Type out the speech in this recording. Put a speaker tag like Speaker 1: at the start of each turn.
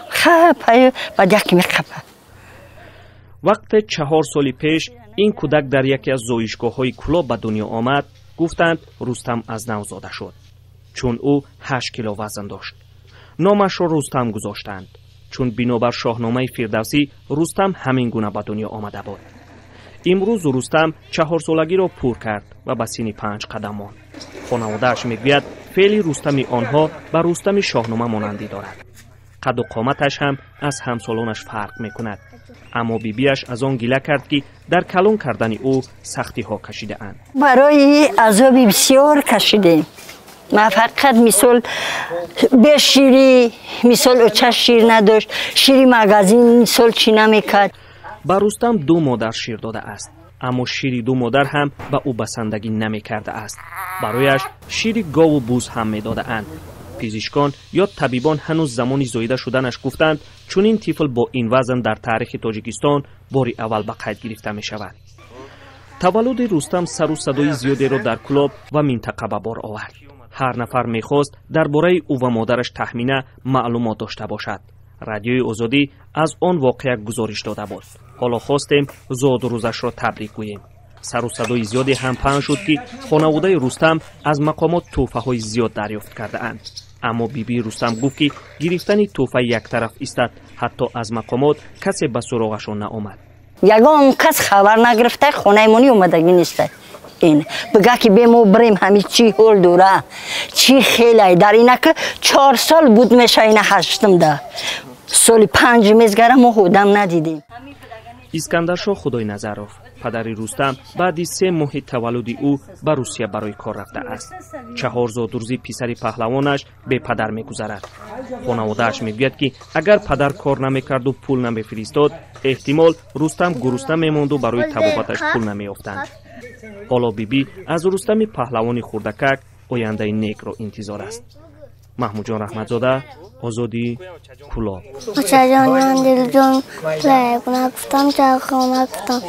Speaker 1: خب بعد یکی میخوابه.
Speaker 2: وقت 4 سال پیش این کودک در یکی از زایشگاه‌های کلاب به دنیا آمد. گفتند رستم از نو زاده شد چون او 8 کیلو وزن داشت. نامش را رستم گذاشتند چون بنابر شاهنامه فردوسی رستم همین گونه به دنیا آمده بود. امروز رستم 4 سالگی را پر کرد و به سن 5 قدم ماند. خانواده‌اش میگوید فعل رستم آنها به رستم شاهنامه مانندی دارد. قد و قامتش هم از همسالانش فرق میکند. اما بیبیش از آن گله کرد که در کلان کردن او سختی ها کشیده اند.
Speaker 1: برای عذاب بسیار کشیدیم. ما فقط مثال به شیری مثال اوچه شیر نداشت، شیری مغازین مثال چی نمیکرد.
Speaker 2: با رستم 2 مادر شیر داده است، اما شیر 2 مادر هم به او بسندگی نمیکرده است. برایش شیر گاو و بوز هم میداده اند. پزشکان یا طبیبان هنوز زمانی زایده شدنش گفتند چون این طفل با این وزن در تاریخ تاجیکستان باری اول به قید گرفته می شود. تولد رستم سر و صدای زیادی را در کلاب و منطقه به بار آورد. هر نفر میخواست درباره او و مادرش تخمینه معلومات داشته باشد. رادیوی آزادی از آن واقعه گزارش داده بود. حالا خواستیم زاد و روزش را تبریک گوییم. سر و صدای زیادی هم پخش شد که خانواده رستم از مقامات تحفه های زیاد دریافت کرده اند. اما بیبی رستم گفت که گرفتن تحفه یک طرف است، حتی از مقامات کسی به سراغشان نآمد.
Speaker 1: یگان کس خبر نگرفته، خانه مونی اومدگی نیست. این بگه که بیمو بریم همین چی هول دوره چی خیلی در اینه که 4 سال بود میشه اینه هشتم ده سال 5 میزگره ما خودم ندیدیم.
Speaker 2: اسکندرشاه خدای نظروف پدر رستم بعد 3 ماه تولد او به روسیه برای کار رفته است. 4 زادروزی پسر پهلوانش به پدر میگذرد. خانواده‌اش میگوید که اگر پدر کار نمیکرد و پول نمیفرستاد احتمال رستم گرسنه میماند و برای طبابتش پول نمیافتند. حالا بیبی از رستم پهلوانی خردکک آینده نیک را انتظار است. محمود جان رحمتزاده، آزادی، کلاب.
Speaker 3: بچه جان دل جان گفتم چه خواهم گفتم